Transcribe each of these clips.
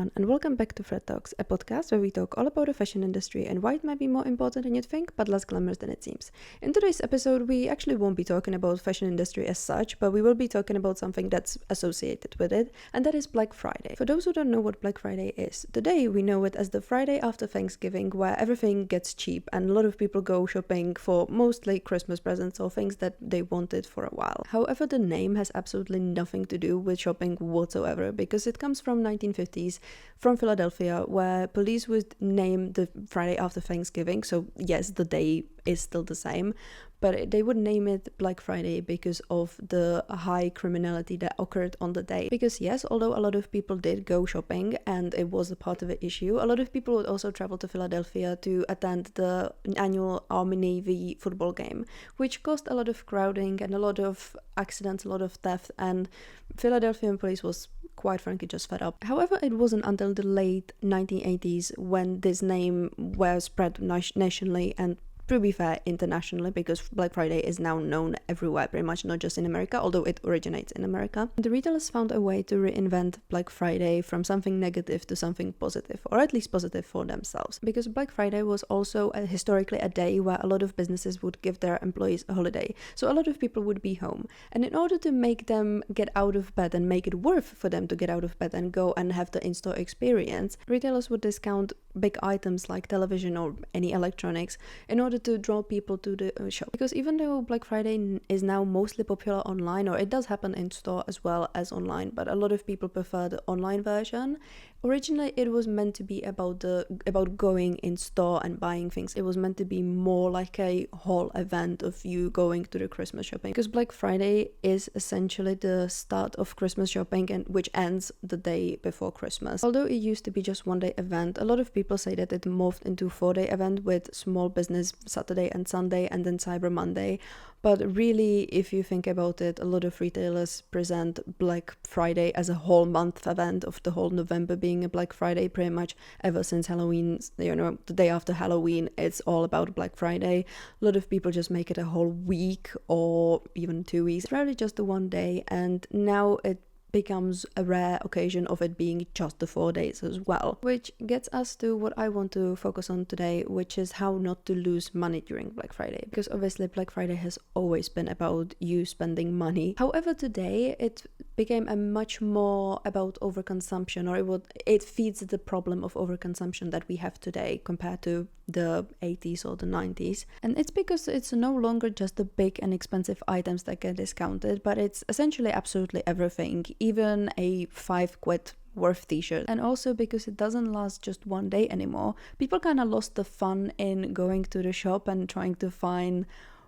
everyone, and welcome back to Fred Talks, a podcast where we talk all about the fashion industry and why it might be more important than you'd think, but less glamorous than it seems. In today's episode, we actually won't be talking about fashion industry as such, but we will be talking about something that's associated with it, and that is Black Friday. For those who don't know what Black Friday is, today we know it as the Friday after Thanksgiving, where everything gets cheap and a lot of people go shopping for mostly Christmas presents or things that they wanted for a while. However, the name has absolutely nothing to do with shopping whatsoever, because it comes from 1950s from Philadelphia, where police would name the Friday after Thanksgiving. So yes, the day is still the same, but they would name it Black Friday because of the high criminality that occurred on the day. Because yes, although a lot of people did go shopping and it was a part of the issue, a lot of people would also travel to Philadelphia to attend the annual Army-Navy football game, which caused a lot of crowding and a lot of accidents, a lot of theft, and Philadelphian police was quite frankly just fed up. However, it wasn't until the late 1980s when this name was spread nationally and, to be fair, internationally, because Black Friday is now known everywhere, pretty much, not just in America, although it originates in America. The retailers found a way to reinvent Black Friday from something negative to something positive, or at least positive for themselves, because Black Friday was also historically a day where a lot of businesses would give their employees a holiday, so a lot of people would be home, and in order to make them get out of bed and make it worth for them to get out of bed and go and have the in-store experience, retailers would discount big items like television or any electronics in order to draw people to the shop. Because even though Black Friday is now mostly popular online, or it does happen in store as well as online, but a lot of people prefer the online version, originally it was meant to be about going in store and buying things. It was meant to be more like a whole event of you going to the Christmas shopping, because Black Friday is essentially the start of Christmas shopping, and which ends the day before Christmas. Although it used to be just one day event, a lot of people say that it morphed into 4-day event with small business Saturday and Sunday and then Cyber Monday. But really, if you think about it, a lot of retailers present Black Friday as a whole month event, of the whole November being a Black Friday, pretty much ever since Halloween, the day after Halloween, it's all about Black Friday. A lot of people just make it a whole week or even 2 weeks. It's rarely just the one day, and now it becomes a rare occasion of it being just the 4 days as well. Which gets us to what I want to focus on today, which is how not to lose money during Black Friday. Because obviously Black Friday has always been about you spending money. However, today it became a much more about overconsumption, or it feeds the problem of overconsumption that we have today compared to the 80s or the 90s. And it's because it's no longer just the big and expensive items that get discounted, but it's essentially absolutely everything, even a 5 quid worth t-shirt. And also because it doesn't last just one day anymore, people kind of lost the fun in going to the shop and trying to find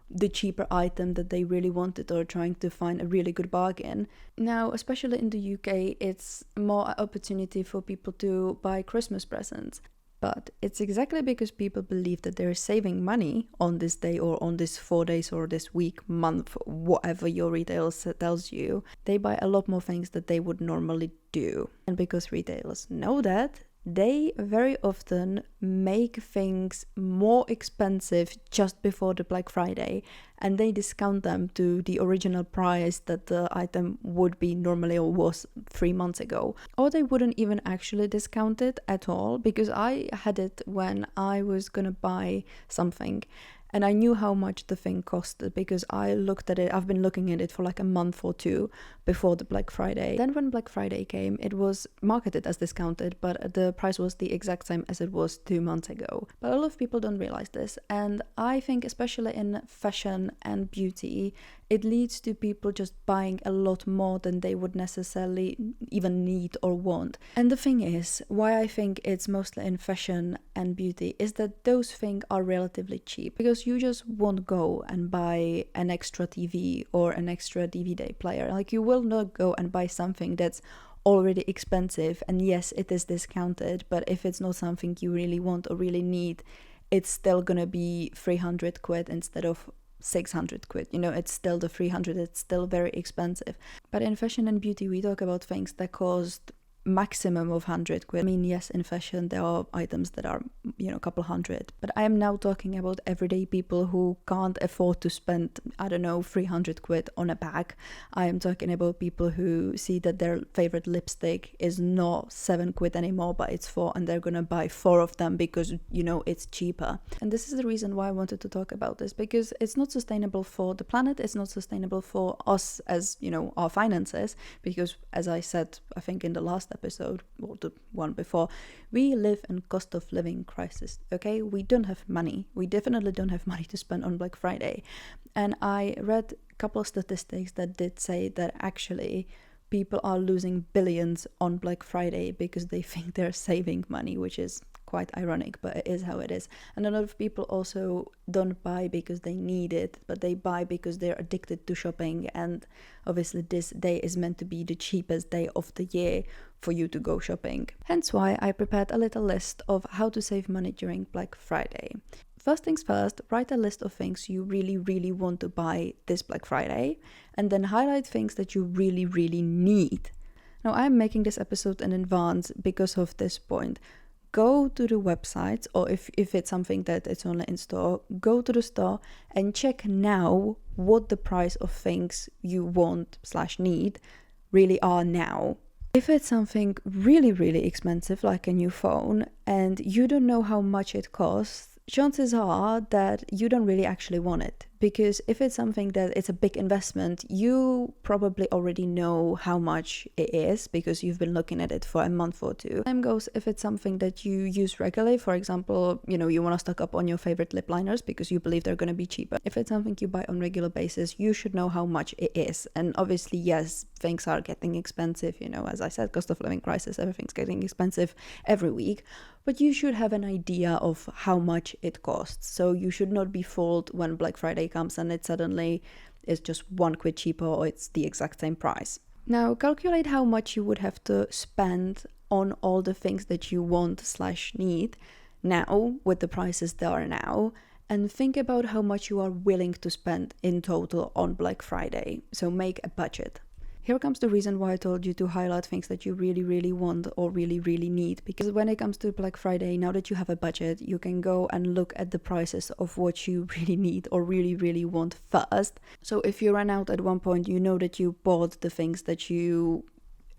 the cheaper item that they really wanted, or trying to find a really good bargain. Now, especially in the UK, it's more an opportunity for people to buy Christmas presents. But it's exactly because people believe that they're saving money on this day or on this 4 days or this week, month, whatever your retailer tells you, they buy a lot more things that they would normally do. And because retailers know that, they very often make things more expensive just before the Black Friday, and they discount them to the original price that the item would be normally or was 3 months ago. Or they wouldn't even actually discount it at all, because I had it when I was gonna buy something. And I knew how much the thing costed because I looked at it. I've been looking at it for like a month or two before the Black Friday. Then when Black Friday came, it was marketed as discounted, but the price was the exact same as it was 2 months ago. But a lot of people don't realize this. And I think especially in fashion and beauty, it leads to people just buying a lot more than they would necessarily even need or want. And the thing is, why I think it's mostly in fashion and beauty is that those things are relatively cheap, because you just won't go and buy an extra TV or an extra DVD player. Like, you will not go and buy something that's already expensive, and yes, it is discounted, but if it's not something you really want or really need, it's still gonna be 300 quid instead of 600 quid. It's still the 300, it's still very expensive. But in fashion and beauty, we talk about things that cost maximum of 100 quid. I mean, yes, in fashion there are items that are, a couple hundred, but I am now talking about everyday people who can't afford to spend, 300 quid on a bag. I am talking about people who see that their favorite lipstick is not 7 quid anymore, but it's 4, and they're gonna buy 4 of them because, it's cheaper. And this is the reason why I wanted to talk about this, because it's not sustainable for the planet, it's not sustainable for us as, our finances, because as I said, I think in the last episode or the one before, we live in cost of living crisis. Okay, we don't have money, we definitely don't have money to spend on Black Friday. And I read a couple of statistics that did say that actually people are losing billions on Black Friday because they think they're saving money, which is quite ironic, but it is how it is. And a lot of people also don't buy because they need it, but they buy because they're addicted to shopping, and obviously this day is meant to be the cheapest day of the year for you to go shopping. Hence why I prepared a little list of how to save money during Black Friday. First things first, write a list of things you really, really want to buy this Black Friday, and then highlight things that you really, really need. Now, I'm making this episode in advance because of this point. Go to the websites, or if it's something that it's only in store, go to the store and check now what the price of things you want/need really are now. If it's something really, really expensive, like a new phone, and you don't know how much it costs, chances are that you don't really actually want it. Because if it's something that it's a big investment, you probably already know how much it is because you've been looking at it for a month or two. Same goes if it's something that you use regularly. For example, you want to stock up on your favorite lip liners because you believe they're going to be cheaper. If it's something you buy on regular basis, you should know how much it is. And obviously, yes, things are getting expensive. As I said, cost of living crisis, everything's getting expensive every week. But you should have an idea of how much it costs. So you should not be fooled when Black Friday comes and it suddenly is just 1 quid cheaper or it's the exact same price. Now calculate how much you would have to spend on all the things that you want/need now with the prices that are now, and think about how much you are willing to spend in total on Black Friday. So make a budget. Here comes the reason why I told you to highlight things that you really, really want or really, really need. Because when it comes to Black Friday, now that you have a budget, you can go and look at the prices of what you really need or really, really want first. So if you run out at one point, you know that you bought the things that you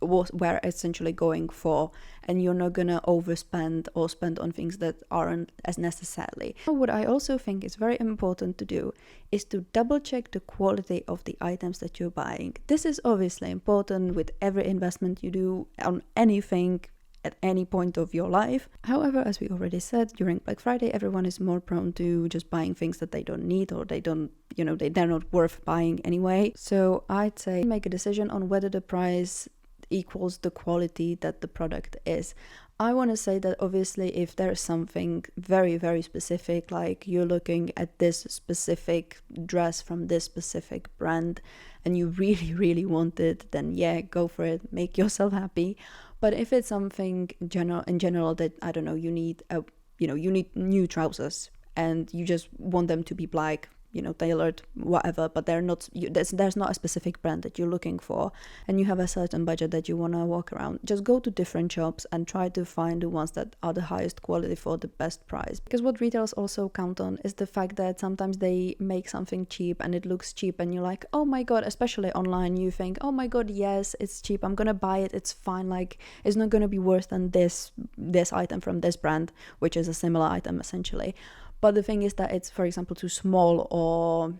were essentially going for, and you're not gonna overspend or spend on things that aren't as necessarily. What I also think is very important to do is to double check the quality of the items that you're buying. This is obviously important with every investment you do on anything at any point of your life. However, as we already said, during Black Friday, everyone is more prone to just buying things that they don't need or they don't, they're not worth buying anyway. So I'd say make a decision on whether the price equals the quality that the product is. I want to say that obviously if there's something very, very specific, like you're looking at this specific dress from this specific brand and you really, really want it, then yeah, go for it, make yourself happy. But if it's something in general that, I don't know, you need new trousers and you just want them to be black, tailored, whatever, but they're not, there's not a specific brand that you're looking for, and you have a certain budget that you want to walk around, just go to different shops and try to find the ones that are the highest quality for the best price. Because what retailers also count on is the fact that sometimes they make something cheap and it looks cheap and you're like, oh my god, especially online, you think, oh my god, yes, it's cheap, I'm gonna buy it, it's fine, like it's not gonna be worse than this item from this brand, which is a similar item essentially. But the thing is that it's, for example, too small or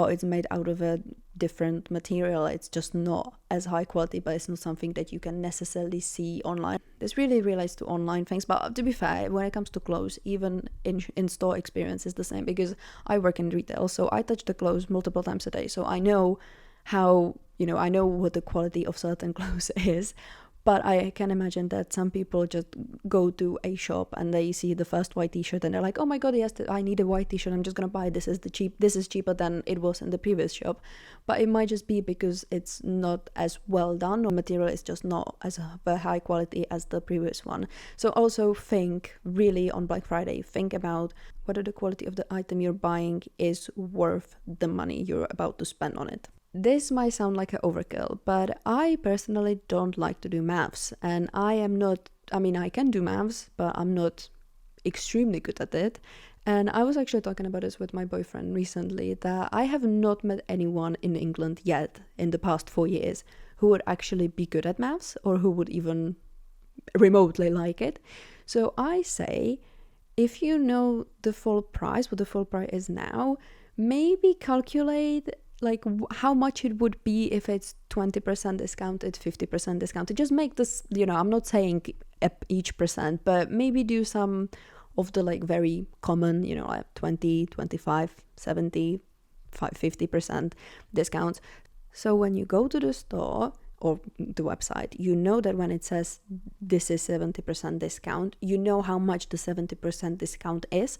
it's made out of a different material. It's just not as high quality, but it's not something that you can necessarily see online. This really relates to online things, but to be fair, when it comes to clothes, even in-store experience is the same, because I work in retail, so I touch the clothes multiple times a day, so I know how, I know what the quality of certain clothes is. But I can imagine that some people just go to a shop and they see the first white t-shirt and they're like, oh my god, yes, I need a white t-shirt, I'm just gonna buy it. This is cheaper than it was in the previous shop. But it might just be because it's not as well done, or material is just not as very high quality as the previous one. So also think really on Black Friday, think about whether the quality of the item you're buying is worth the money you're about to spend on it. This might sound like an overkill, but I personally don't like to do maths, and I can do maths, but I'm not extremely good at it. And I was actually talking about this with my boyfriend recently, that I have not met anyone in England yet in the past 4 years who would actually be good at maths or who would even remotely like it. So I say, if you know the full price, what the full price is now, maybe calculate like how much it would be if it's 20% discounted, 50% discounted. Just make this, I'm not saying each percent, but maybe do some of the like very common, like 20, 25, 70, 50% discounts. So when you go to the store or the website, you know that when it says this is 70% discount, you know how much the 70% discount is,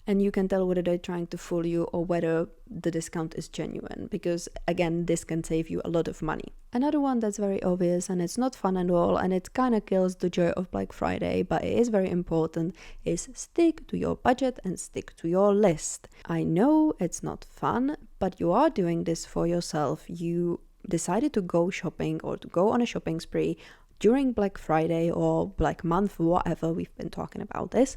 and you can tell whether they're trying to fool you or whether the discount is genuine, because again, this can save you a lot of money. Another one that's very obvious and it's not fun at all, and it kind of kills the joy of Black Friday, but it is very important, is stick to your budget and stick to your list. I know it's not fun, but you are doing this for yourself. You decided to go shopping or to go on a shopping spree during Black Friday or Black Month, whatever, we've been talking about this,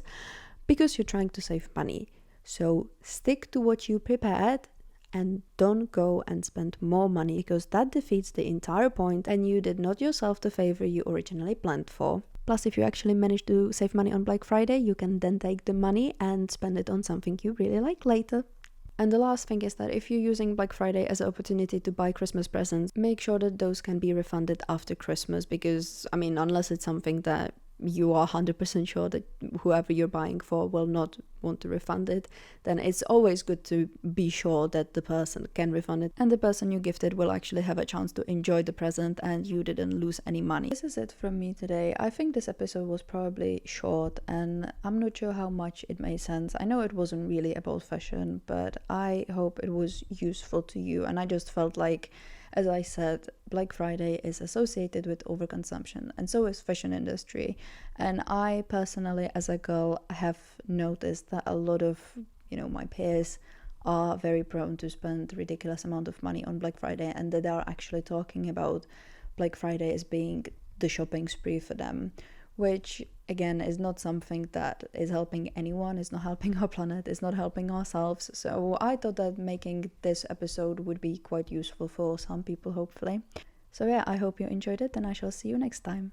because you're trying to save money. So stick to what you prepared and don't go and spend more money, because that defeats the entire point and you did not yourself the favor you originally planned for. Plus, if you actually manage to save money on Black Friday, you can then take the money and spend it on something you really like later. And the last thing is that if you're using Black Friday as an opportunity to buy Christmas presents, make sure that those can be refunded after Christmas, because, unless it's something that you are 100% sure that whoever you're buying for will not want to refund it, then it's always good to be sure that the person can refund it and the person you gifted will actually have a chance to enjoy the present and you didn't lose any money. This is it from me today. I think this episode was probably short and I'm not sure how much it made sense. I know it wasn't really about fashion, but I hope it was useful to you, and I just felt like, as I said, Black Friday is associated with overconsumption, and so is fashion industry. And I personally, as a girl, have noticed that a lot of, my peers are very prone to spend ridiculous amount of money on Black Friday, and that they are actually talking about Black Friday as being the shopping spree for them, which again is not something that is helping anyone, it's not helping our planet, it's not helping ourselves. So I thought that making this episode would be quite useful for some people, hopefully. So yeah, I hope you enjoyed it and I shall see you next time.